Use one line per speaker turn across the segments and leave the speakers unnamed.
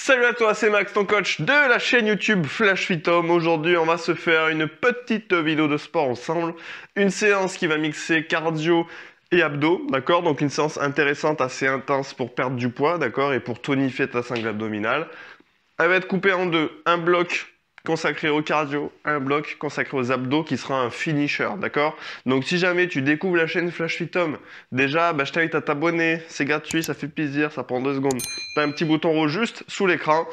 Salut à toi, c'est Max, ton coach de la chaîne YouTube Flash Fit Home. Aujourd'hui, on va se faire une petite vidéo de sport ensemble. Une séance qui va mixer cardio et abdos, d'accord? Donc une séance intéressante, assez intense pour perdre du poids, d'accord? Et pour tonifier ta cingle abdominale. Elle va être coupée en deux. Un bloc consacré au cardio, un bloc consacré aux abdos qui sera un finisher, d'accord? Donc si jamais tu découvres la chaîne Flash Fit Home, déjà, je t'invite à t'abonner, c'est gratuit, ça fait plaisir, ça prend 2 secondes. Tu as un petit bouton rouge juste sous l'écran,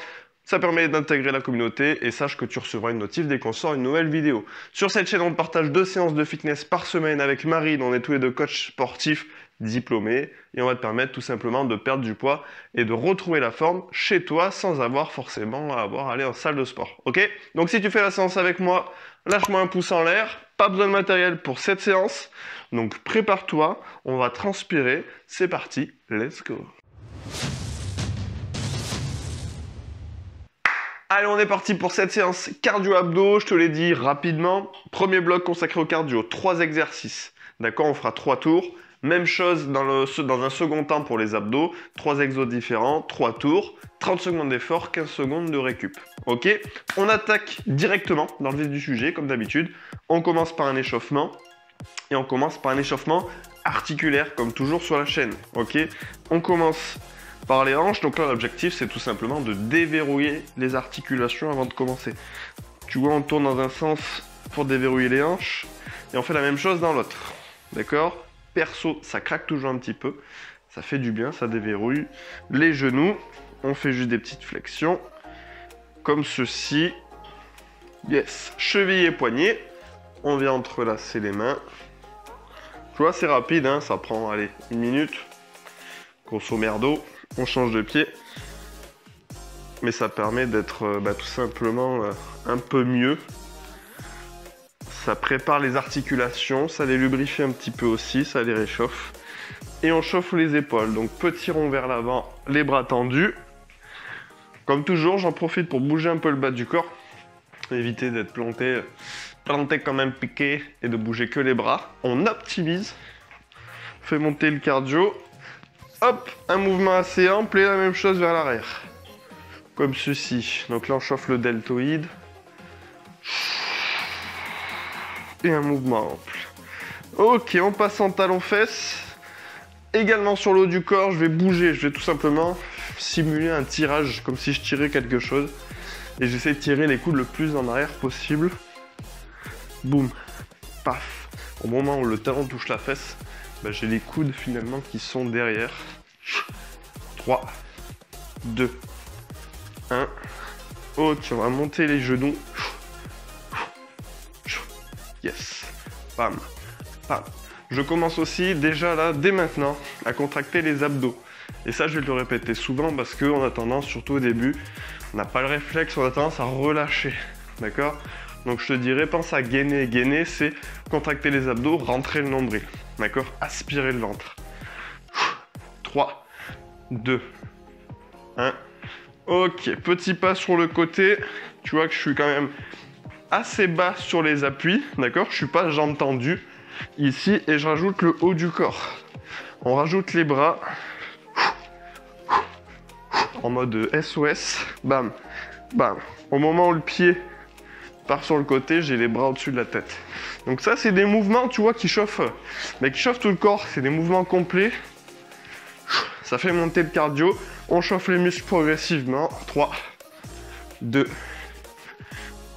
ça permet d'intégrer la communauté et sache que tu recevras une notif dès qu'on sort une nouvelle vidéo. Sur cette chaîne, on partage 2 séances de fitness par semaine avec Marine, on est tous les deux coachs sportifs diplômés et on va te permettre tout simplement de perdre du poids et de retrouver la forme chez toi sans avoir forcément à aller en salle de sport, ok? Donc si tu fais la séance avec moi, lâche-moi un pouce en l'air, pas besoin de matériel pour cette séance, donc prépare-toi, on va transpirer, c'est parti, let's go! Allez, on est parti pour cette séance cardio-abdos, je te l'ai dit rapidement. Premier bloc consacré au cardio, 3 exercices, d'accord? On fera 3 tours. Même chose dans un second temps pour les abdos, 3 exos différents, 3 tours, 30 secondes d'effort, 15 secondes de récup. Ok? On attaque directement dans le vif du sujet, comme d'habitude. On commence par un échauffement, et on commence par un échauffement articulaire, comme toujours sur la chaîne. Ok? On commence par les hanches, donc là l'objectif c'est tout simplement de déverrouiller les articulations avant de commencer. Tu vois, on tourne dans un sens pour déverrouiller les hanches, et on fait la même chose dans l'autre. D'accord? Perso, ça craque toujours un petit peu, ça fait du bien, ça déverrouille les genoux. On fait juste des petites flexions, comme ceci. Yes, cheville et poignet. On vient entrelacer les mains. Tu vois, c'est rapide, hein, ça prend, allez, 1 minute. Grosso merdo, on change de pied. Mais ça permet d'être tout simplement un peu mieux. Ça prépare les articulations, ça les lubrifie un petit peu aussi, ça les réchauffe. Et on chauffe les épaules. Donc petit rond vers l'avant, les bras tendus. Comme toujours, j'en profite pour bouger un peu le bas du corps. Éviter d'être planté comme un piqué et de bouger que les bras. On optimise. On fait monter le cardio. Hop, un mouvement assez ample et la même chose vers l'arrière. Comme ceci. Donc là, on chauffe le deltoïde. Et un mouvement ample. Ok, on passe en talon-fesse. Également sur le haut du corps, je vais bouger. Je vais tout simplement simuler un tirage, comme si je tirais quelque chose. Et j'essaie de tirer les coudes le plus en arrière possible. Boum, paf. Au moment où le talon touche la fesse, j'ai les coudes finalement qui sont derrière. 3, 2, 1. Ok, on va monter les genoux. Yes, bam, bam. Je commence aussi déjà là, dès maintenant, à contracter les abdos. Et ça, je vais le répéter souvent parce qu'on a tendance, surtout au début, on n'a pas le réflexe, on a tendance à relâcher, d'accord? Donc je te dirais, pense à gainer. Gainer, c'est contracter les abdos, rentrer le nombril, d'accord? Aspirer le ventre. 3, 2, 1. Ok, petit pas sur le côté. Tu vois que je suis quand même assez bas sur les appuis, d'accord? Je suis pas jambes tendues ici et je rajoute le haut du corps. On rajoute les bras en mode SOS, bam, bam. Au moment où le pied part sur le côté, j'ai les bras au-dessus de la tête. Donc ça, c'est des mouvements, tu vois, qui chauffent tout le corps. C'est des mouvements complets. Ça fait monter le cardio. On chauffe les muscles progressivement. 3, 2,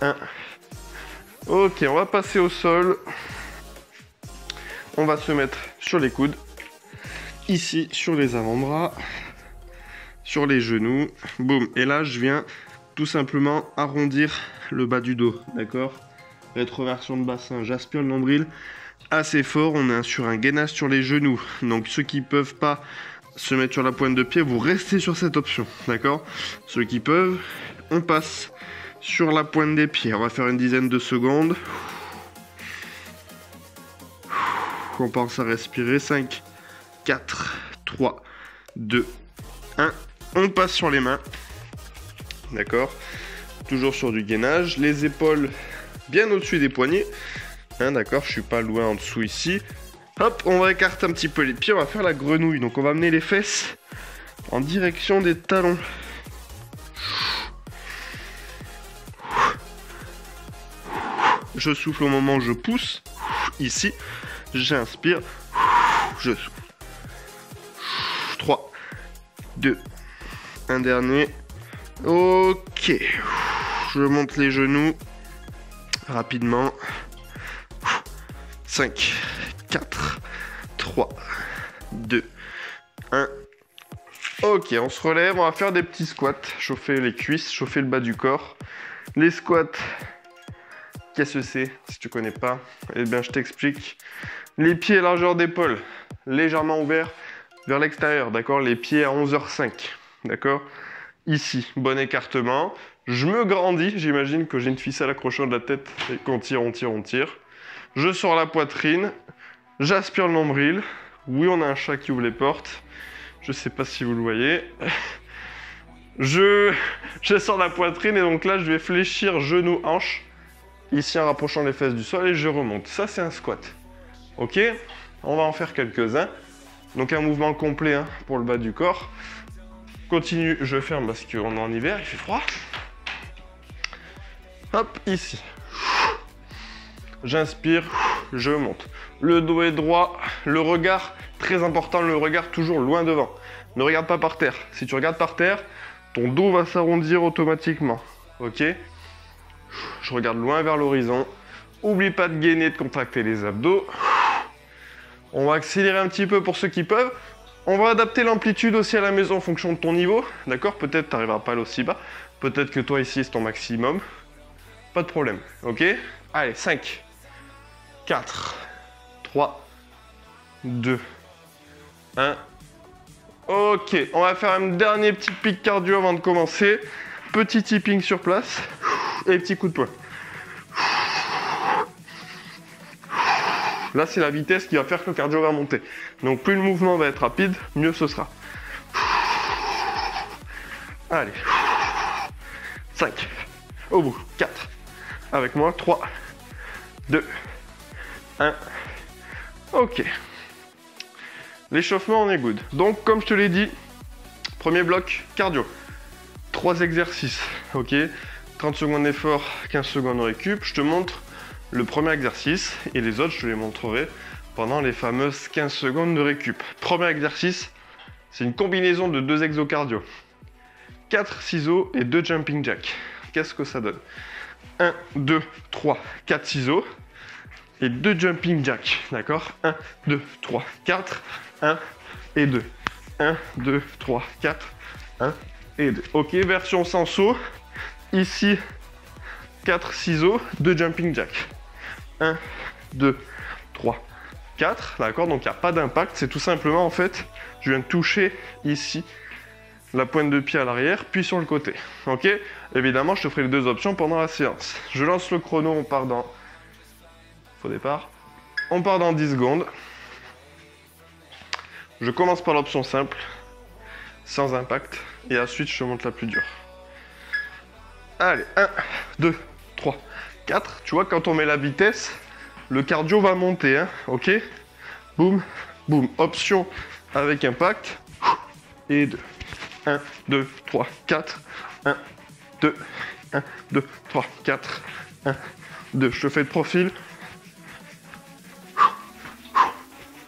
1. Ok, on va passer au sol. On va se mettre sur les coudes. Ici, sur les avant-bras. Sur les genoux. Boum. Et là, je viens tout simplement arrondir le bas du dos. D'accord? Rétroversion de bassin. J'aspire le nombril assez fort. On est sur un gainage sur les genoux. Donc, ceux qui ne peuvent pas se mettre sur la pointe de pied, vous restez sur cette option. D'accord? Ceux qui peuvent, on passe sur la pointe des pieds. On va faire une dizaine de secondes. On pense à respirer. 5, 4, 3, 2, 1. On passe sur les mains. D'accord? Toujours sur du gainage. Les épaules bien au-dessus des poignets. D'accord? Je suis pas loin en dessous ici. Hop, on va écarter un petit peu les pieds. On va faire la grenouille. Donc on va amener les fesses en direction des talons. Je souffle au moment où je pousse. Ici, j'inspire. Je souffle. 3, 2, un dernier. Ok. Je monte les genoux rapidement. 5, 4, 3, 2, 1. Ok, on se relève, on va faire des petits squats. Chauffer les cuisses, chauffer le bas du corps. Les squats, qu'est-ce que c'est si tu connais pas? Eh bien, je t'explique. Les pieds largeur d'épaule, légèrement ouverts vers l'extérieur, d'accord? Les pieds à 11h05, d'accord? Ici, bon écartement. Je me grandis, j'imagine que j'ai une ficelle accrochée de la tête et qu'on tire, on tire, on tire. Je sors la poitrine, j'aspire le nombril. Oui, on a un chat qui ouvre les portes. Je sais pas si vous le voyez. Je sors la poitrine et donc là, je vais fléchir genou, hanche. Ici, en rapprochant les fesses du sol et je remonte. Ça, c'est un squat. Ok? On va en faire quelques-uns. Donc, un mouvement complet hein, pour le bas du corps. Continue, je ferme parce qu'on est en hiver, il fait froid. Hop, ici. J'inspire, je monte. Le dos est droit, le regard, très important, le regard toujours loin devant. Ne regarde pas par terre. Si tu regardes par terre, ton dos va s'arrondir automatiquement. Ok? Je regarde loin vers l'horizon. Oublie pas de gainer, de contracter les abdos. On va accélérer un petit peu pour ceux qui peuvent. On va adapter l'amplitude aussi à la maison en fonction de ton niveau. D'accord? Peut-être tu n'arriveras pas à aller aussi bas. Peut-être que toi ici c'est ton maximum. Pas de problème. Ok? Allez, 5, 4, 3, 2, 1. Ok, on va faire un dernier petit pic cardio avant de commencer. Petit tipping sur place et petit coup de poing. Là, c'est la vitesse qui va faire que le cardio va monter. Donc, plus le mouvement va être rapide, mieux ce sera. Allez. 5. Au bout. 4. Avec moi. 3, 2, 1. Ok. L'échauffement, on est good. Donc, comme je te l'ai dit, premier bloc, cardio. 3 exercices. Ok. 30 secondes d'effort, 15 secondes de récup. Je te montre le premier exercice et les autres, je te les montrerai pendant les fameuses 15 secondes de récup. Premier exercice, c'est une combinaison de 2 exos cardio. 4 ciseaux et 2 jumping jacks. Qu'est-ce que ça donne? 1, 2, 3, 4 ciseaux et 2 jumping jacks. D'accord? 1, 2, 3, 4, 1 et 2. 1, 2, 3, 4, 1 et 2. Ok, version sans saut. Ici, 4 ciseaux, 2 jumping jacks. 1, 2, 3, 4. D'accord? Donc il n'y a pas d'impact. C'est tout simplement, en fait, je viens de toucher ici la pointe de pied à l'arrière, puis sur le côté. Ok? Évidemment, je te ferai les 2 options pendant la séance. Je lance le chrono, on part dans... Faux départ. On part dans 10 secondes. Je commence par l'option simple, sans impact, et ensuite je te montre la plus dure. Allez, 1, 2, 3, 4. Tu vois, quand on met la vitesse, le cardio va monter, hein, ok? Boum, boum. Option avec impact, et 2. 1, 2, 3, 4. 1, 2, 1, 2, 3, 4. 1, 2. Je te fais le profil.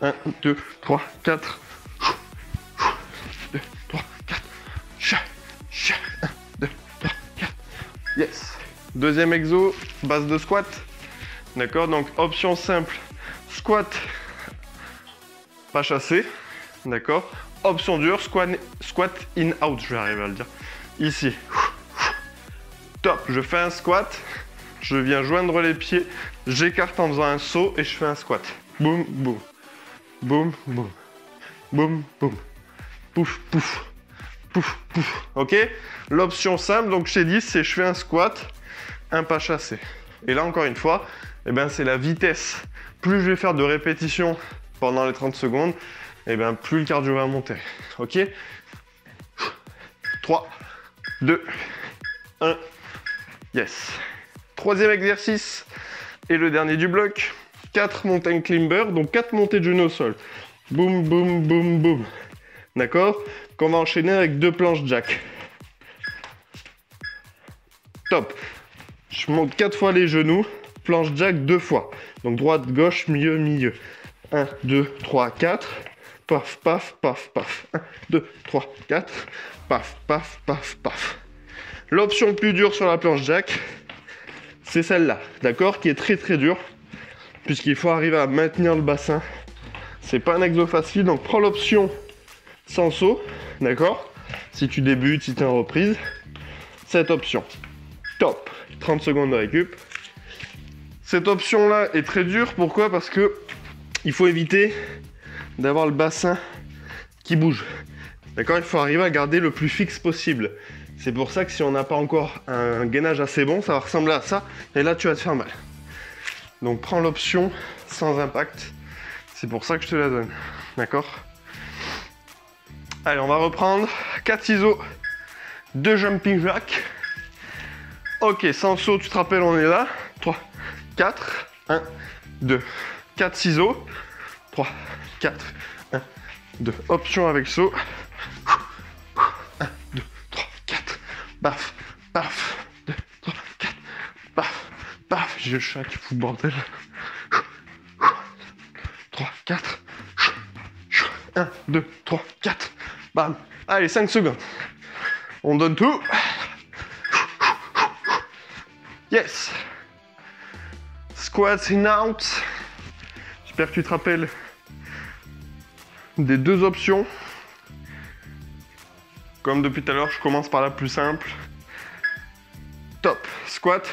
1, 2, 3, 4. 2, 3, 4. 1, 2, 3, 4. Yes. Deuxième exo, base de squat. D'accord, donc option simple, squat, pas chassé. D'accord. Option dure, squat in out, je vais arriver à le dire. Ici. Top, je fais un squat. Je viens joindre les pieds. J'écarte en faisant un saut et je fais un squat. Boum, boum. Boum, boum. Boum, boum. Pouf, pouf. Pouf, pouf. Ok? L'option simple, donc je t'ai dit, c'est je fais un squat, un pas chassé. Et là, encore une fois, eh ben, c'est la vitesse. Plus je vais faire de répétitions pendant les 30 secondes, eh ben, plus le cardio va monter. Ok? 3, 2, 1. Yes. Troisième exercice et le dernier du bloc. 4 mountain climbers, donc 4 montées de genoux au sol. Boum, boum, boum, boum. D'accord? Qu'on va enchaîner avec 2 planches jack. Top. Je monte 4 fois les genoux planche jack 2 fois. Donc droite, gauche, milieu, milieu. 1, 2, 3, 4. Paf, paf, paf, paf. 1, 2, 3, 4. Paf, paf, paf, paf. L'option plus dure sur la planche jack, c'est celle-là, d'accord, qui est très très dure, puisqu'il faut arriver à maintenir le bassin. C'est pas un exo facile, donc prends l'option sans saut, d'accord. Si tu débutes, si tu es en reprise, cette option, top, 30 secondes de récup. Cette option-là est très dure, pourquoi? Parce que il faut éviter d'avoir le bassin qui bouge, d'accord. Il faut arriver à garder le plus fixe possible. C'est pour ça que si on n'a pas encore un gainage assez bon, ça va ressembler à ça, et là tu vas te faire mal. Donc prends l'option sans impact, c'est pour ça que je te la donne, d'accord. Allez, on va reprendre 4 ciseaux, 2 jumping jacks. Ok, sans saut, tu te rappelles, on est là. 3, 4, 1, 2, 4 ciseaux, 3, 4, 1, 2, option avec saut. 1, 2, 3, 4, paf, paf, 2, 3, 4, paf, paf, j'ai le chat qui fout le bordel. 3, 4, 1, 2, 3, 4, bam. Allez, 5 secondes. On donne tout. Yes. Squats in out. J'espère que tu te rappelles des deux options. Comme depuis tout à l'heure, je commence par la plus simple. Top. Squat,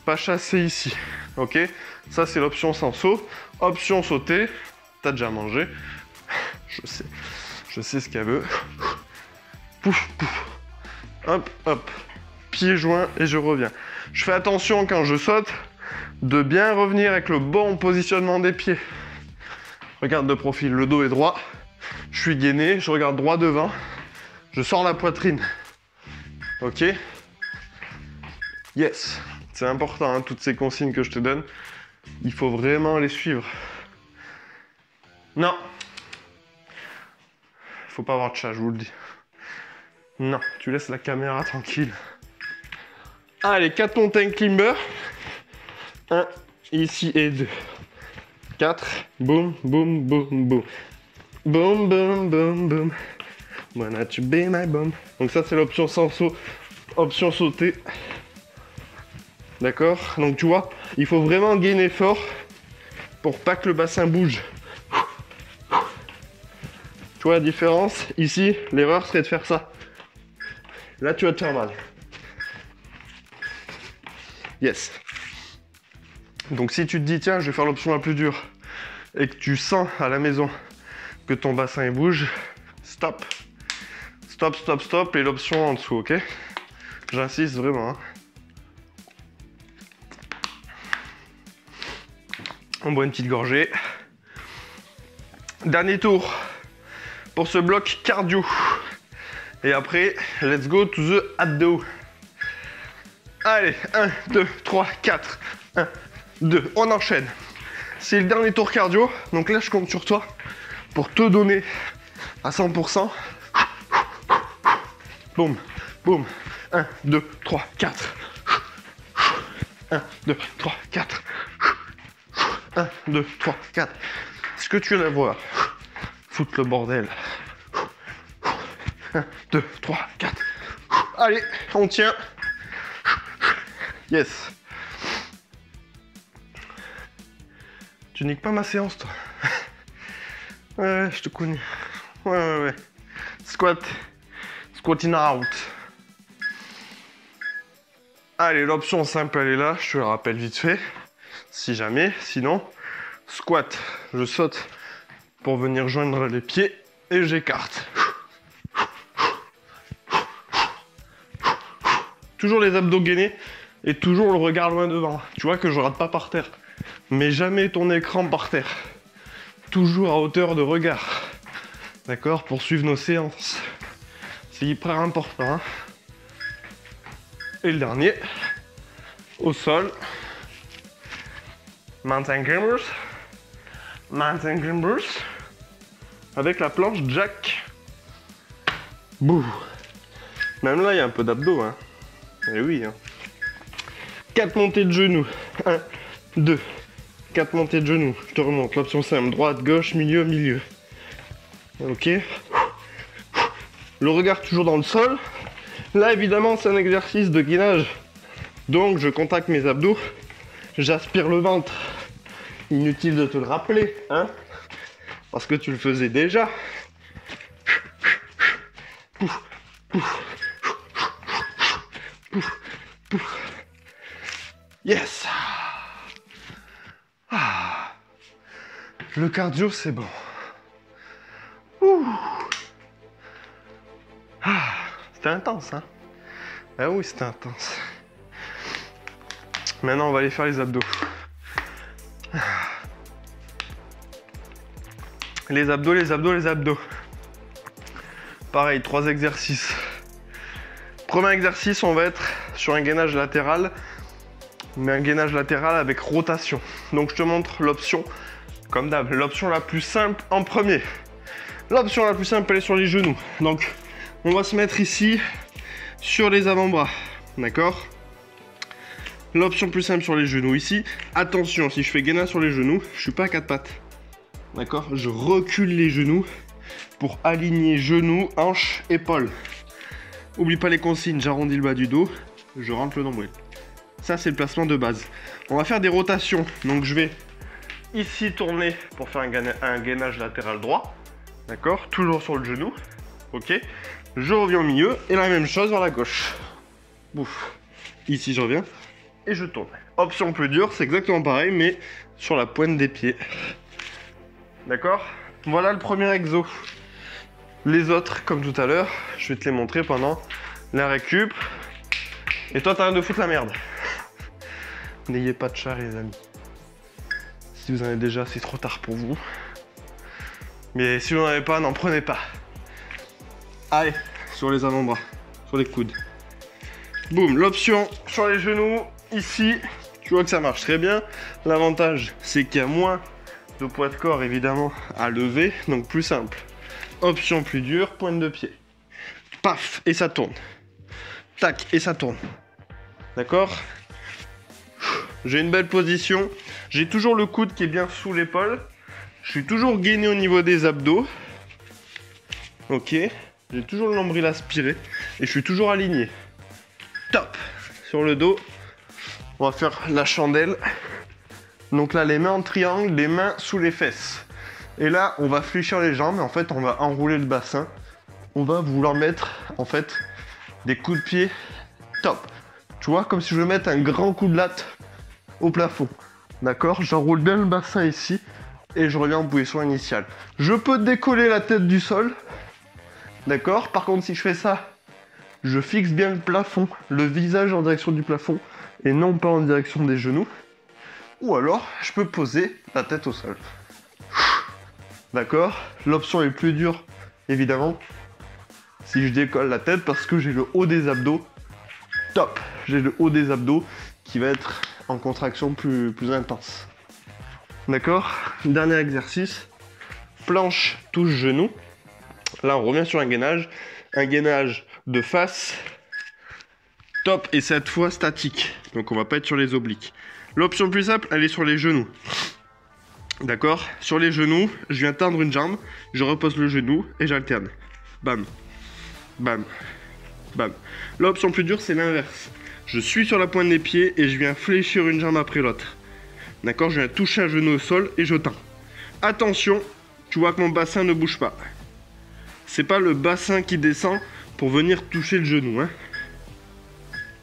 pas chassé ici. Ok. Ça, c'est l'option sans saut. Option sauter. T'as déjà mangé. Je sais ce qu'elle veut. Pouf, pouf. Hop, hop. Pieds joints et je reviens. Je fais attention quand je saute de bien revenir avec le bon positionnement des pieds. Regarde de profil, le dos est droit. Je suis gainé, je regarde droit devant. Je sors la poitrine. Ok? Yes. C'est important, hein, toutes ces consignes que je te donne. Il faut vraiment les suivre. Non. Faut pas avoir de chat, je vous le dis. Non, tu laisses la caméra tranquille. Allez, 4 montagnes climber. 1, ici et 2. 4, boum, boum, boum, boum. Boum, boum, boum, boum. Wanna to be my boom. Donc ça, c'est l'option sans saut. Option sauter. D'accord? Donc tu vois, il faut vraiment gainer fort pour pas que le bassin bouge. Tu vois la différence? Ici, l'erreur serait de faire ça. Là, tu vas te faire mal. Yes. Donc si tu te dis, tiens, je vais faire l'option la plus dure, et que tu sens à la maison que ton bassin il bouge, stop. Stop, stop, stop, et l'option en dessous, ok? J'insiste vraiment. Hein. On boit une petite gorgée. Dernier tour pour ce bloc cardio. Et après, let's go to the abdo. Allez, 1, 2, 3, 4. 1, 2, on enchaîne. C'est le dernier tour cardio. Donc là, je compte sur toi pour te donner à 100%. Boum, boum. 1, 2, 3, 4. 1, 2, 3, 4. 1, 2, 3, 4. Est-ce que tu la vois? Foutre le bordel. 1, 2, 3, 4. Allez, on tient. Yes. Tu niques pas ma séance, toi. Ouais, je te connais. Ouais. Squat. Squatting out. Allez, l'option simple, elle est là. Je te la rappelle vite fait. Si jamais. Sinon, squat. Je saute pour venir joindre les pieds et j'écarte. Toujours les abdos gainés et toujours le regard loin devant. Tu vois que je rate pas par terre. Mais jamais ton écran par terre. Toujours à hauteur de regard. D'accord? Pour suivre nos séances. C'est hyper important. Hein. Et le dernier. Au sol. Mountain climbers. Mountain climbers. Avec la planche jack. Bouh. Même là, il y a un peu d'abdos. Hein. Eh oui. Hein. 4 montées de genoux. 1, 2, 4 montées de genoux, je te remonte, l'option simple, droite, gauche, milieu, milieu. Ok. Le regard toujours dans le sol. Là, évidemment, c'est un exercice de gainage. Donc, je contacte mes abdos, j'aspire le ventre. Inutile de te le rappeler, hein, parce que tu le faisais déjà. Yes. Ah. Le cardio, c'est bon. Ah. C'était intense, hein. Ah oui, c'était intense. Maintenant, on va aller faire les abdos. Les abdos, les abdos, les abdos. Pareil, 3 exercices. Premier exercice, on va être sur un gainage latéral, mais un gainage latéral avec rotation. Donc je te montre l'option, comme d'hab, l'option la plus simple en premier. L'option la plus simple, elle est sur les genoux. Donc on va se mettre ici sur les avant-bras, d'accord? L'option plus simple sur les genoux ici. Attention, si je fais gainage sur les genoux, je suis pas à 4 pattes. D'accord? Je recule les genoux pour aligner genoux, hanches, épaules. Oublie pas les consignes, j'arrondis le bas du dos, je rentre le nombril. Ça, c'est le placement de base. On va faire des rotations. Donc, je vais ici tourner pour faire un gainage latéral droit. D'accord? Toujours sur le genou. Ok? Je reviens au milieu et la même chose vers la gauche. Bouf. Ici, je reviens et je tourne. Option plus dure, c'est exactement pareil, mais sur la pointe des pieds. D'accord? Voilà le premier exo. Les autres, comme tout à l'heure, je vais te les montrer pendant la récup. Et toi, t'arrêtes de foutre la merde. N'ayez pas de chat, les amis. Si vous en avez déjà, c'est trop tard pour vous. Mais si vous n'en avez pas, n'en prenez pas. Allez, sur les avant-bras, sur les coudes. Boum, l'option sur les genoux, ici. Tu vois que ça marche très bien. L'avantage, c'est qu'il y a moins de poids de corps, évidemment, à lever. Donc, plus simple. Option plus dure, pointe de pied. Paf, et ça tourne. Tac, et ça tourne. D'accord? J'ai une belle position. J'ai toujours le coude qui est bien sous l'épaule. Je suis toujours gainé au niveau des abdos. Ok. J'ai toujours le nombril aspiré. Et je suis toujours aligné. Top. Sur le dos, on va faire la chandelle. Donc là, les mains en triangle, les mains sous les fesses. Et là, on va fléchir les jambes. En fait, on va enrouler le bassin. On va vouloir mettre, en fait, des coups de pied top. Tu vois, comme si je veux mettre un grand coup de latte au plafond. D'accord? J'enroule bien le bassin ici et je reviens en position initiale. Je peux décoller la tête du sol. D'accord? Par contre, si je fais ça, je fixe bien le plafond, le visage en direction du plafond et non pas en direction des genoux. Ou alors, je peux poser la tête au sol. D'accord? L'option est plus dure, évidemment, si je décolle la tête parce que j'ai le haut des abdos. Top! J'ai le haut des abdos qui va être en contraction plus intense. D'accord? Dernier exercice. Planche, touche, genou. Là, on revient sur un gainage de face. Top, et cette fois statique. Donc, on va pas être sur les obliques. L'option plus simple, elle est sur les genoux. D'accord? Sur les genoux, je viens tendre une jambe, je repose le genou et j'alterne. Bam. Bam. Bam. L'option plus dure, c'est l'inverse. Je suis sur la pointe des pieds et je viens fléchir une jambe après l'autre. D'accord? Je viens toucher un genou au sol et je tends. Attention, tu vois que mon bassin ne bouge pas. C'est pas le bassin qui descend pour venir toucher le genou. Hein.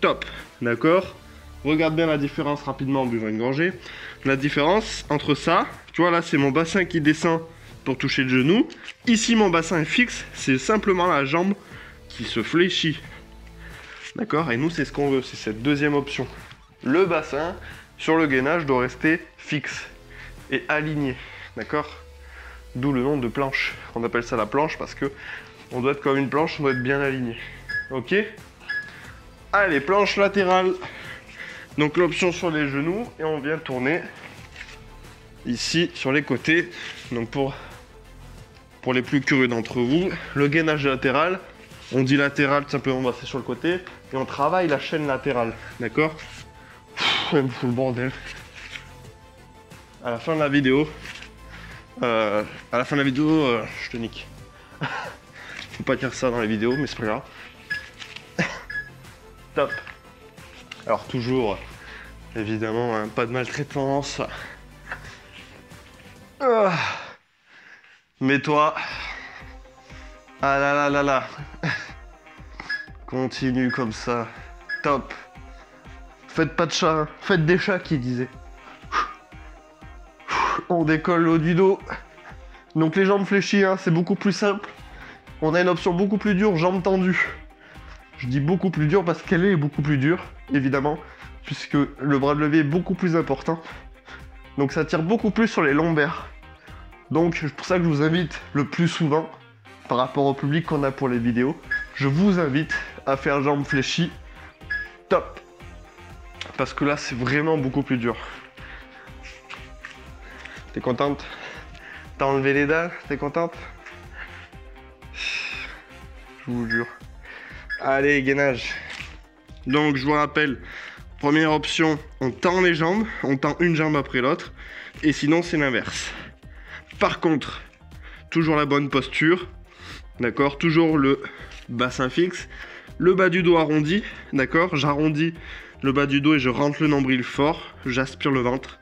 Top. D'accord? Regarde bien la différence rapidement en buvant une gorgée. La différence entre ça, tu vois là, c'est mon bassin qui descend pour toucher le genou. Ici, mon bassin est fixe. C'est simplement la jambe qui se fléchit. D'accord? Et nous, c'est ce qu'on veut. C'est cette deuxième option. Le bassin, sur le gainage, doit rester fixe et aligné. D'accord? D'où le nom de planche. On appelle ça la planche parce que on doit être comme une planche, on doit être bien aligné. Ok? Allez, planche latérale. Donc l'option sur les genoux et on vient tourner ici sur les côtés. Donc pour les plus curieux d'entre vous, le gainage latéral, on dit latéral tout simplement, bah, c'est sur le côté et on travaille la chaîne latérale. D'accord? Elle me fout le bordel. à la fin de la vidéo, je te nique. Faut pas dire ça dans les vidéos, mais c'est pas grave. Top. Alors toujours, évidemment, hein, pas de maltraitance. Mets-toi. Ah là là là là. Continue comme ça. Top. Faites pas de chat, hein. Faites des chats qui disaient. On décolle le haut du dos. Donc les jambes fléchies, hein, c'est beaucoup plus simple. On a une option beaucoup plus dure, jambes tendues. Je dis beaucoup plus dure parce qu'elle est beaucoup plus dure, évidemment, puisque le bras de levé est beaucoup plus important. Donc ça tire beaucoup plus sur les lombaires. Donc c'est pour ça que je vous invite le plus souvent, par rapport au public qu'on a pour les vidéos, je vous invite à faire jambes fléchies. Top. Parce que là, c'est vraiment beaucoup plus dur. T'es contente? T'as enlevé les dalles? T'es contente? Je vous jure. Allez, gainage. Donc, je vous rappelle, première option, on tend les jambes, on tend une jambe après l'autre, et sinon, c'est l'inverse. Par contre, toujours la bonne posture, d'accord? Toujours le bassin fixe, le bas du dos arrondi, d'accord? J'arrondis le bas du dos et je rentre le nombril fort, j'aspire le ventre,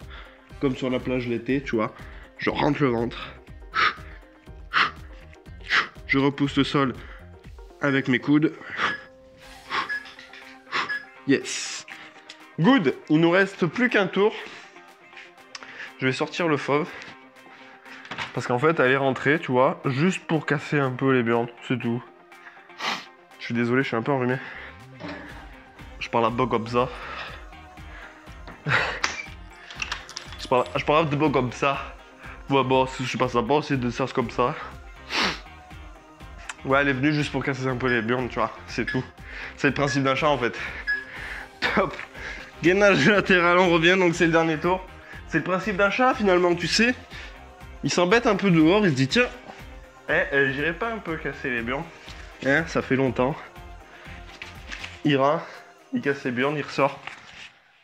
comme sur la plage l'été, tu vois. Je rentre le ventre. Je repousse le sol avec mes coudes. Yes. Good. Il nous reste plus qu'un tour. Je vais sortir le fauve. Parce qu'en fait, elle est rentrée, tu vois, juste pour casser un peu les burnes, c'est tout. Je suis désolé, je suis un peu enrhumé. Je parle à bug comme ça. Je parle de bug comme ça. Ouais, bon, je sais pas ça, bon, c'est de faire comme ça. Ouais, elle est venue juste pour casser un peu les burnes, tu vois, c'est tout. C'est le principe d'un chat en fait. Top. Gainage latéral, on revient, donc c'est le dernier tour. C'est le principe d'un chat finalement, tu sais. Il s'embête un peu dehors, il se dit tiens, j'irai pas un peu casser les burnes. Hein, ça fait longtemps. Il ira, il casse les burnes, il ressort.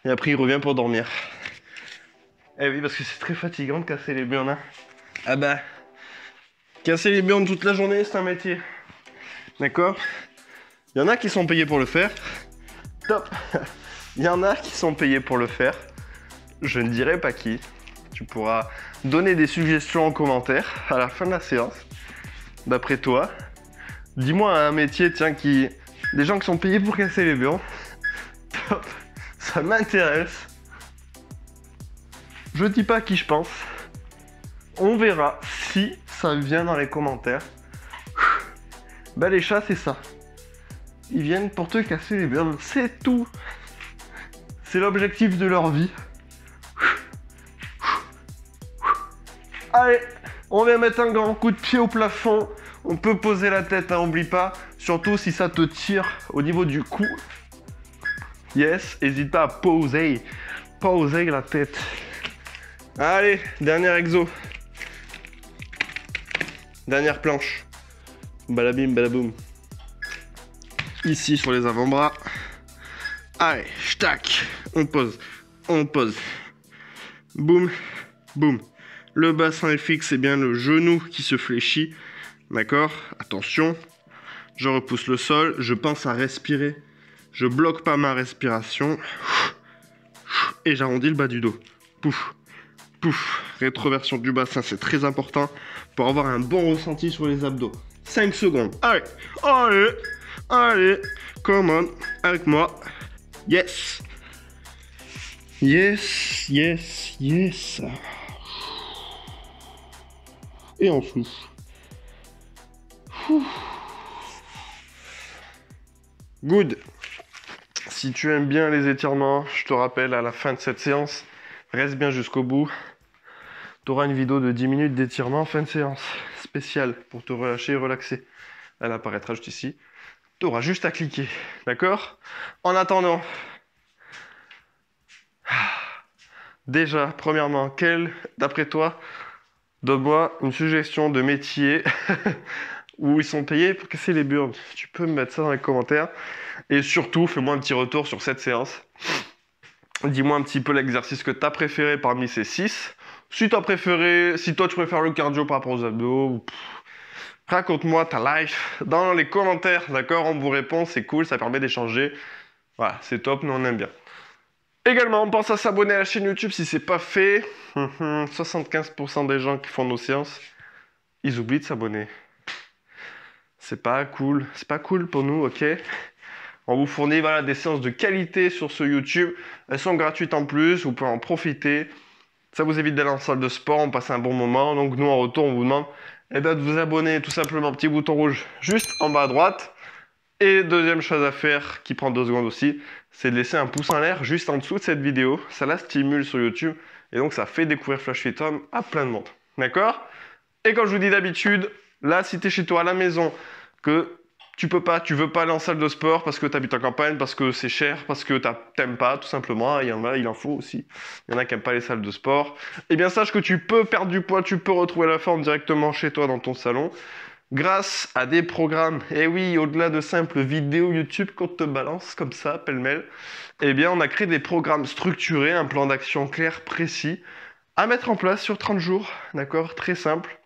Et après il revient pour dormir. Eh oui, parce que c'est très fatigant de casser les burnes. Hein. Ah bah, casser les burnes toute la journée, c'est un métier. D'accord? Il y en a qui sont payés pour le faire. Top. Il y en a qui sont payés pour le faire. Je ne dirai pas qui. Tu pourras donner des suggestions en commentaire à la fin de la séance. D'après toi, dis-moi un métier, tiens, des gens qui sont payés pour casser les burnes. Top. Ça m'intéresse. Je dis pas qui je pense. On verra si ça vient dans les commentaires. Bah les chats, c'est ça. Ils viennent pour te casser les burnes. C'est tout. C'est l'objectif de leur vie. Allez, on vient mettre un grand coup de pied au plafond. On peut poser la tête, hein, oublie pas. Surtout si ça te tire au niveau du cou. Yes, n'hésite pas à poser. Poser la tête. Allez, dernier exo. Dernière planche. Balabim, balaboum. Ici sur les avant-bras. Allez, tac. On pose. On pose. Boum, boum. Le bassin est fixe, c'est bien le genou qui se fléchit. D'accord? Attention. Je repousse le sol. Je pense à respirer. Je bloque pas ma respiration. Et j'arrondis le bas du dos. Pouf. Pouf. Rétroversion du bassin, c'est très important pour avoir un bon ressenti sur les abdos. 5 secondes. Allez. Allez. Allez. Come on. Avec moi. Yes. Yes. Yes. Yes. Et on souffle. Good. Si tu aimes bien les étirements, je te rappelle à la fin de cette séance, reste bien jusqu'au bout. Tu auras une vidéo de 10 minutes d'étirement en fin de séance, spéciale pour te relâcher et relaxer. Elle apparaîtra juste ici. Tu auras juste à cliquer, d'accord? En attendant, déjà, premièrement, d'après toi, donne-moi une suggestion de métier où ils sont payés pour casser les burnes. Tu peux me mettre ça dans les commentaires. Et surtout, fais-moi un petit retour sur cette séance. Dis-moi un petit peu l'exercice que tu as préféré parmi ces 6. Si toi tu préfères le cardio par rapport aux abdos, raconte-moi ta life dans les commentaires, d'accord? On vous répond, c'est cool, ça permet d'échanger. Voilà, c'est top, nous on aime bien. Également, on pense à s'abonner à la chaîne YouTube si c'est pas fait. 75% des gens qui font nos séances, ils oublient de s'abonner. C'est pas cool pour nous, ok? On vous fournit voilà, des séances de qualité sur ce YouTube. Elles sont gratuites en plus, vous pouvez en profiter. Ça vous évite d'aller en salle de sport, on passe un bon moment. Donc nous en retour, on vous demande de vous abonner tout simplement, petit bouton rouge juste en bas à droite. Et deuxième chose à faire, qui prend 2 secondes aussi, c'est de laisser un pouce en l'air juste en dessous de cette vidéo. Ça la stimule sur YouTube et donc ça fait découvrir Flash Fit Home à plein de monde. D'accord? Et comme je vous dis d'habitude, là si tu es chez toi à la maison, que tu veux pas aller en salle de sport parce que tu habites en campagne, parce que c'est cher, parce que t'aimes pas tout simplement, il en faut aussi. Il y en a qui n'aiment pas les salles de sport. Eh bien sache que tu peux perdre du poids, tu peux retrouver la forme directement chez toi dans ton salon. Grâce à des programmes, et oui, au-delà de simples vidéos YouTube qu'on te balance comme ça, pêle-mêle, eh bien, on a créé des programmes structurés, un plan d'action clair, précis, à mettre en place sur 30 jours, d'accord? Très simple.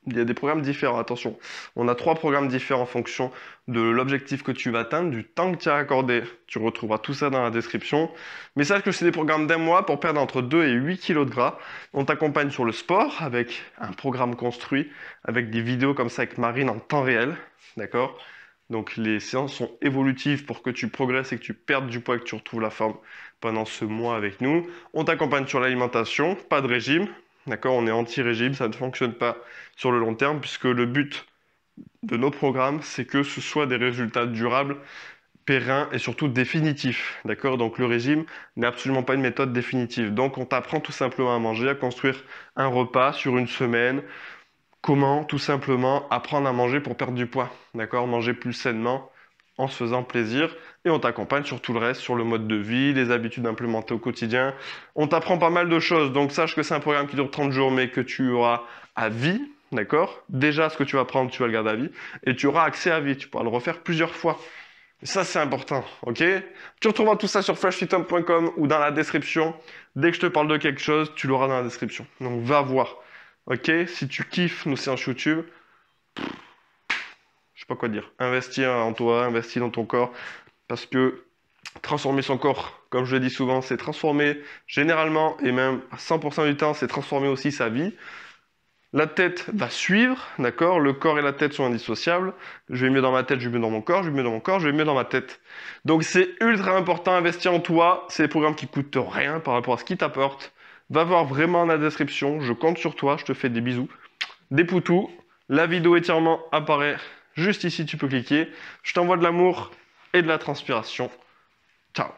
Il y a des programmes différents, attention. On a 3 programmes différents en fonction de l'objectif que tu vas atteindre, du temps que tu as accordé. Tu retrouveras tout ça dans la description. Mais sache que c'est des programmes d'1 mois pour perdre entre 2 et 8 kilos de gras. On t'accompagne sur le sport avec un programme construit, avec des vidéos comme ça avec Marine en temps réel. D'accord? Donc les séances sont évolutives pour que tu progresses et que tu perdes du poids et que tu retrouves la forme pendant ce mois avec nous. On t'accompagne sur l'alimentation, pas de régime. D'accord, on est anti-régime, ça ne fonctionne pas sur le long terme puisque le but de nos programmes, c'est que ce soit des résultats durables, pérennes et surtout définitifs. D'accord, donc le régime n'est absolument pas une méthode définitive. Donc on t'apprend tout simplement à manger, à construire un repas sur une semaine. Comment tout simplement apprendre à manger pour perdre du poids. D'accord, manger plus sainement en se faisant plaisir et on t'accompagne sur tout le reste, sur le mode de vie, les habitudes implémentées au quotidien. On t'apprend pas mal de choses, donc sache que c'est un programme qui dure 30 jours mais que tu auras à vie, d'accord? Déjà, ce que tu vas apprendre, tu vas le garder à vie et tu auras accès à vie, tu pourras le refaire plusieurs fois. Et ça, c'est important, ok? Tu retrouveras tout ça sur flashfithome.com ou dans la description. Dès que je te parle de quelque chose, tu l'auras dans la description. Donc, va voir, ok? Si tu kiffes nos séances YouTube, je sais pas quoi dire. Investir en toi, investir dans ton corps. Parce que transformer son corps, comme je le dis souvent, c'est transformer généralement, et même à 100% du temps, c'est transformer aussi sa vie. La tête va suivre, d'accord? Le corps et la tête sont indissociables. Je vais mieux dans ma tête, je vais mieux dans mon corps, je vais mieux dans mon corps, je vais mieux dans ma tête. Donc c'est ultra important, investir en toi. C'est des programmes qui coûtent rien par rapport à ce qu'ils t'apportent. Va voir vraiment dans la description, je compte sur toi, je te fais des bisous. Des poutous, la vidéo étirement apparaît juste ici, tu peux cliquer. Je t'envoie de l'amour et de la transpiration. Ciao.